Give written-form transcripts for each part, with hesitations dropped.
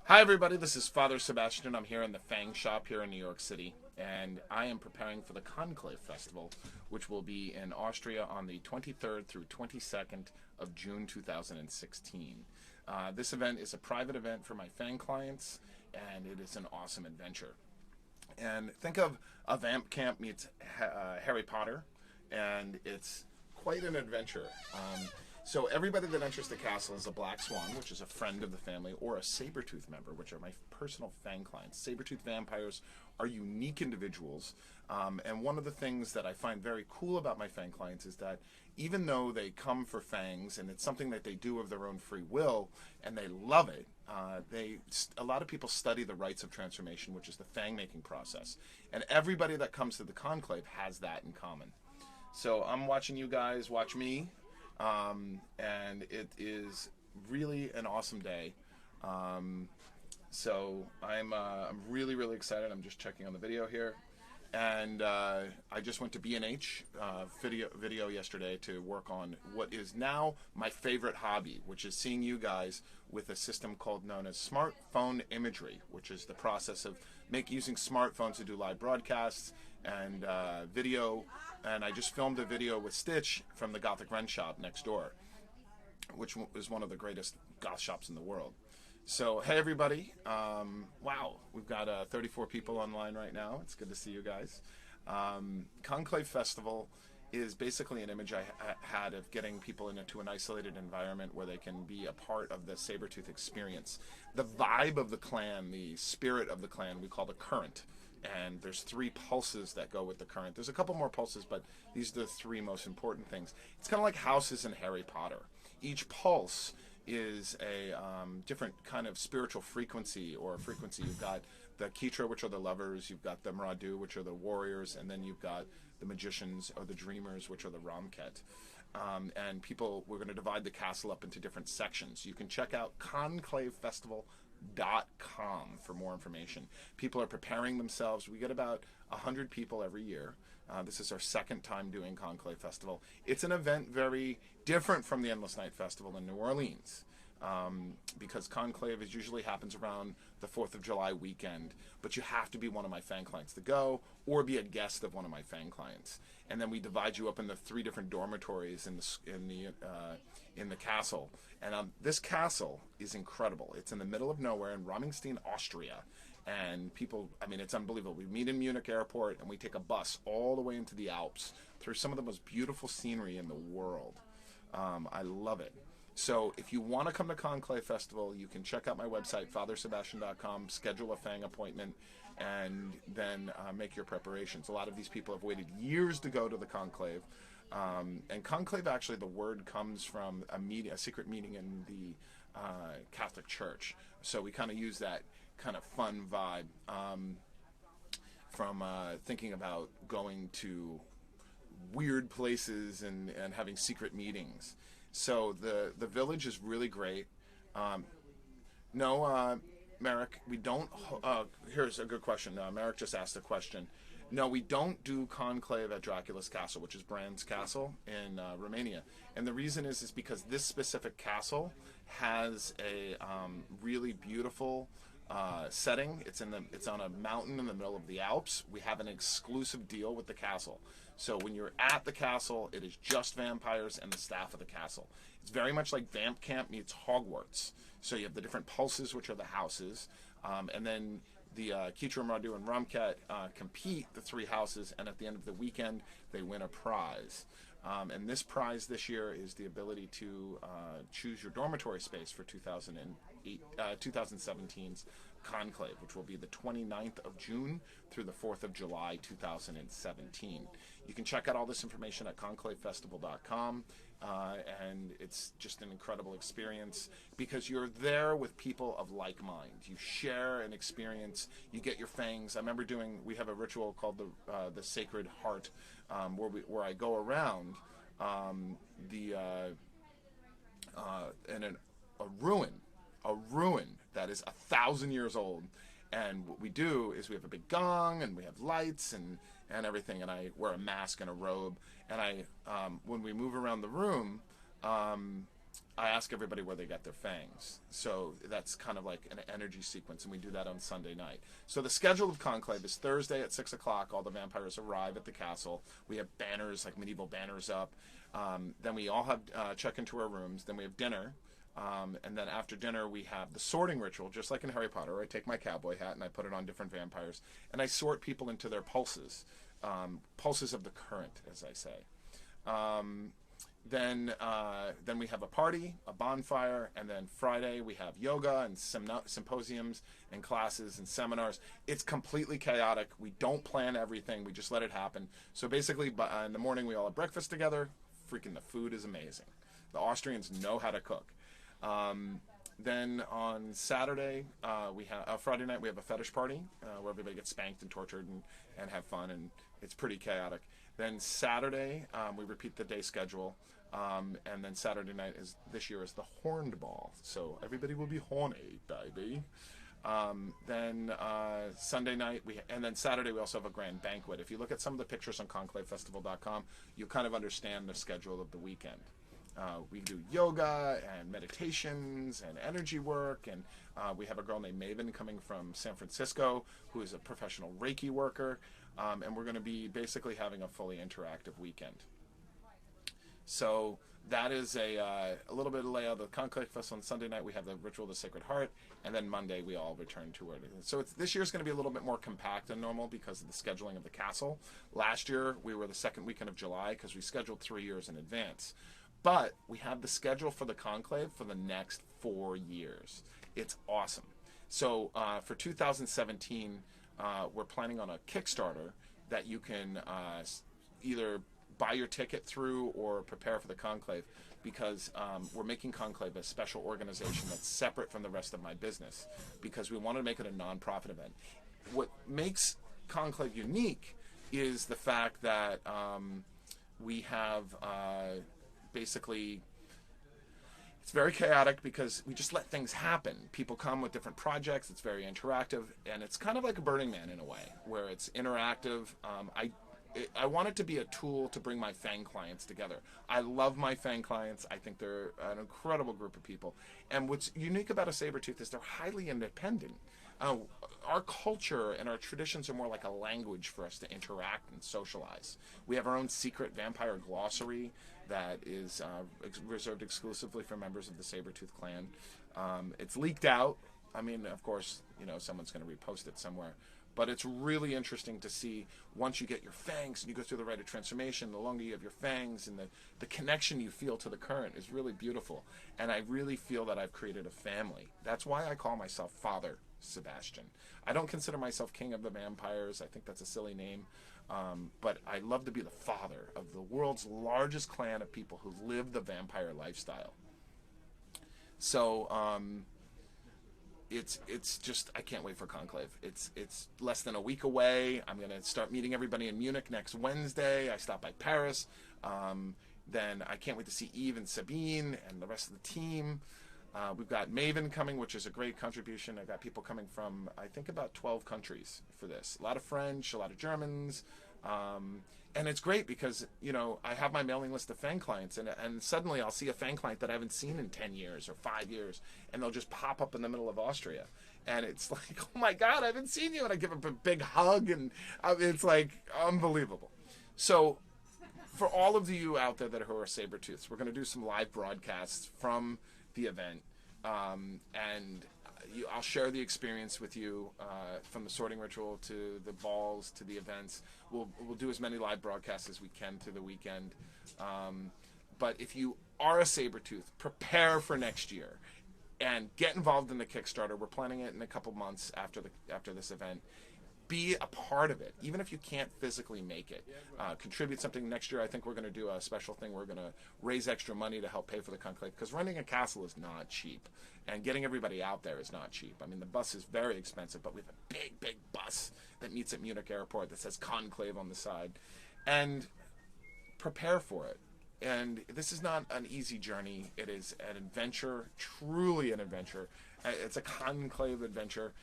Hi everybody, this is Father Sebastiaan. I'm here in the Fang shop here in New York City, and I am preparing for the Conclave Festival, which will be in Austria on the 23rd through 22nd of June 2016. This event is a private event for my Fang clients, and it is an awesome adventure. And think of a vamp camp meets Harry Potter, and it's quite an adventure. So everybody that enters the castle is a black swan, which is a friend of the family, or a Sabretooth member, which are my personal Fang clients. Sabretooth vampires are unique individuals, and one of the things that I find very cool about my Fang clients is that even though they come for Fangs, and it's something that they do of their own free will, and they love it, a lot of people study the rites of transformation, which is the Fang making process. And everybody that comes to the Conclave has that in common. So I'm watching you guys watch me, and it is really an awesome day. So I'm really excited. I'm just checking on the video here, and I just went to B&H video yesterday to work on what is now my favorite hobby, which is seeing you guys with a system known as smartphone imagery, which is the process of using smartphones to do live broadcasts and video. And I just filmed a video with Stitch from the Gothic Ren shop next door, which is one of the greatest goth shops in the world. So, hey everybody. Wow, we've got 34 people online right now. It's good to see you guys. Conclave Festival is basically an image I had of getting people into an isolated environment where they can be a part of the Sabretooth experience. The vibe of the clan, the spirit of the clan, we call the current. And there's 3 pulses that go with the current. There's a couple more pulses, but these are the 3 most important things. It's kind of like houses in Harry Potter. Each pulse is a different kind of spiritual frequency or frequency. You've got the Ketra, which are the lovers. You've got the Mradu, which are the warriors. And then you've got the magicians or the dreamers, which are the Ramket. And we're going to divide the castle up into different sections. You can check out conclavefestival.com for more information. People are preparing themselves. We get about 100 people every year. This is our second time doing Conclave Festival. It's an event very different from the Endless Night Festival in New Orleans, because Conclave usually happens around the 4th of July weekend, but you have to be one of my Fang clients to go, or be a guest of one of my Fang clients. And then we divide you up into 3 different dormitories in the castle. And this castle is incredible. It's in the middle of nowhere in Rammstein, Austria. And people, it's unbelievable. We meet in Munich airport, and we take a bus all the way into the Alps through some of the most beautiful scenery in the world. I love it. So if you want to come to Conclave Festival, you can check out my website, fathersebastiaan.com, schedule a Fang appointment, and then make your preparations. A lot of these people have waited years to go to the Conclave. And Conclave, actually, the word comes from a secret meeting in the Catholic Church. So we kind of use that kind of fun vibe from thinking about going to weird places and having secret meetings. So the village is really great. No, Merrick, we don't. Here's a good question. Merrick just asked a question. No, we don't do Conclave at Dracula's Castle, which is Bran's castle in Romania. And the reason is because this specific castle has a really beautiful setting. It's on a mountain in the middle of the Alps. We have an exclusive deal with the castle. So when you're at the castle, it is just vampires and the staff of the castle. It's very much like Vamp Camp meets Hogwarts. So you have the different pulses, which are the houses, and then the Ketra, Mradu, and Ramket compete, the 3 houses, and at the end of the weekend, they win a prize. And this prize this year is the ability to choose your dormitory space for 2017's Conclave, which will be the 29th of June through the 4th of July 2017. You can check out all this information at conclavefestival.com, and it's just an incredible experience because you're there with people of like mind. You share an experience. You get your fangs. I remember we have a ritual called the Sacred Heart, where I go around in a ruin that is 1,000 years old. And what we do is we have a big gong and we have lights and everything. And I wear a mask and a robe. And when we move around the room, I ask everybody where they got their fangs. So that's kind of like an energy sequence, and we do that on Sunday night. So the schedule of Conclave is Thursday at 6 o'clock. All the vampires arrive at the castle. We have banners, like medieval banners up. Then we all have check into our rooms. Then we have dinner. And then after dinner, we have the sorting ritual, just like in Harry Potter. I take my cowboy hat and I put it on different vampires, and I sort people into their pulses, pulses of the current, as I say. Then we have a party, a bonfire, and then Friday we have yoga and symposiums and classes and seminars. It's completely chaotic. We don't plan everything. We just let it happen. So basically, in the morning we all have breakfast together. Freaking the food is amazing. The Austrians know how to cook. Then on Saturday, Friday night, we have a fetish party where everybody gets spanked and tortured and have fun, and it's pretty chaotic. Then Saturday, we repeat the day schedule, and then Saturday night this year is the horned ball, so everybody will be horny, baby. Then Sunday night, and then Saturday we also have a grand banquet. If you look at some of the pictures on conclavefestival.com, you kind of understand the schedule of the weekend. We do yoga and meditations and energy work, and we have a girl named Maven coming from San Francisco who is a professional Reiki worker, and we're going to be basically having a fully interactive weekend. So that is a little bit of layout of the Conclave Festival. On Sunday night we have the Ritual of the Sacred Heart, and then Monday we all return to it. So this year's going to be a little bit more compact than normal because of the scheduling of the castle. Last year we were the second weekend of July because we scheduled 3 years in advance. But we have the schedule for the Conclave for the next 4 years. It's awesome. So for 2017, we're planning on a Kickstarter that you can either buy your ticket through or prepare for the Conclave, because we're making Conclave a special organization that's separate from the rest of my business, because we want to make it a non-profit event. What makes Conclave unique is the fact that we have... basically, it's very chaotic because we just let things happen. People come with different projects. It's very interactive, and it's kind of like a Burning Man in a way, where it's interactive. I want it to be a tool to bring my Fang clients together. I love my Fang clients. I think they're an incredible group of people. And what's unique about a Sabretooth is they're highly independent. Our culture and our traditions are more like a language for us to interact and socialize. We have our own secret vampire glossary that is reserved exclusively for members of the Sabretooth clan. It's leaked out. I mean, of course, someone's going to repost it somewhere. But it's really interesting to see, once you get your fangs and you go through the rite of transformation, the longer you have your fangs, and the connection you feel to the current is really beautiful. And I really feel that I've created a family. That's why I call myself Father Sebastiaan. I don't consider myself king of the vampires. I think that's a silly name. But I love to be the father of the world's largest clan of people who live the vampire lifestyle. So it's just, I can't wait for Conclave. It's less than a week away. I'm going to start meeting everybody in Munich next Wednesday. I stop by Paris. Then I can't wait to see Eve and Sabine and the rest of the team. We've got Maven coming, which is a great contribution. I've got people coming from, I think, about 12 countries for this. A lot of French, a lot of Germans. And it's great because, I have my mailing list of Fang clients, and suddenly I'll see a Fang client that I haven't seen in 10 years or 5 years, and they'll just pop up in the middle of Austria. And it's like, oh my God, I haven't seen you. And I give them a big hug, and it's like unbelievable. So for all of you out there who are Sabretooths, we're going to do some live broadcasts from the event, and I'll share the experience with you, from the sorting ritual to the balls to the events. We'll do as many live broadcasts as we can through the weekend. But if you are a Sabretooth, prepare for next year and get involved in the Kickstarter. We're planning it in a couple months after this event. Be a part of it, even if you can't physically make it. Contribute something. Next year, I think we're going to do a special thing. We're going to raise extra money to help pay for the Conclave, because running a castle is not cheap, and getting everybody out there is not cheap. I mean, the bus is very expensive, but we have a big, big bus that meets at Munich Airport that says Conclave on the side, and prepare for it. And this is not an easy journey. It is an adventure, truly an adventure. It's a Conclave adventure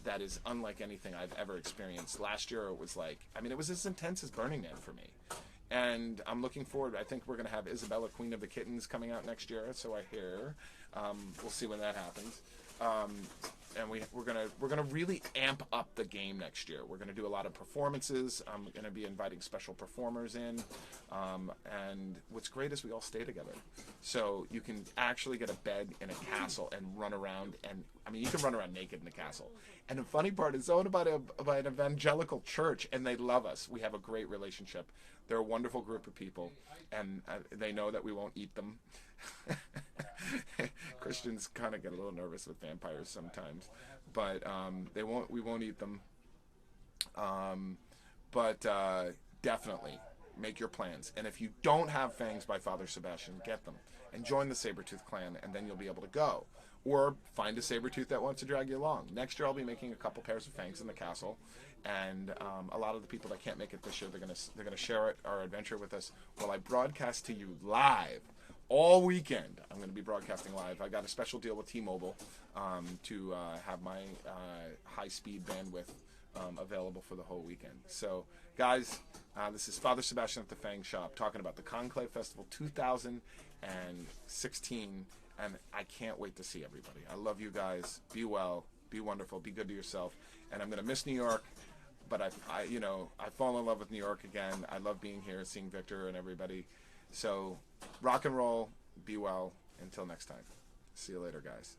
that is unlike anything I've ever experienced. Last year it was like, it was as intense as Burning Man for me. And I'm looking forward. I think we're going to have Isabella, Queen of the Kittens, coming out next year. So I hear. We'll see when that happens. And we're gonna really amp up the game next year. We're gonna do a lot of performances. I'm gonna be inviting special performers in. And what's great is we all stay together. So you can actually get a bed in a castle and run around. And I mean, you can run around naked in the castle. And the funny part is owned by an evangelical church, and they love us. We have a great relationship. They're a wonderful group of people, and they know that we won't eat them. Christians kind of get a little nervous with vampires sometimes, but we won't eat them. But definitely make your plans. And if you don't have fangs by Father Sebastiaan, get them and join the Sabretooth clan, and then you'll be able to go. Or find a Sabretooth that wants to drag you along. Next year I'll be making a couple pairs of fangs in the castle, and a lot of the people that can't make it this year, they're gonna share our adventure with us while I broadcast to you live. All weekend, I'm going to be broadcasting live. I got a special deal with T-Mobile to have my high-speed bandwidth available for the whole weekend. So, guys, this is Father Sebastiaan at the Fang Shop talking about the Conclave Festival 2016, and I can't wait to see everybody. I love you guys. Be well. Be wonderful. Be good to yourself. And I'm going to miss New York, but I fall in love with New York again. I love being here, seeing Victor and everybody. So, rock and roll, be well, until next time. See you later, guys.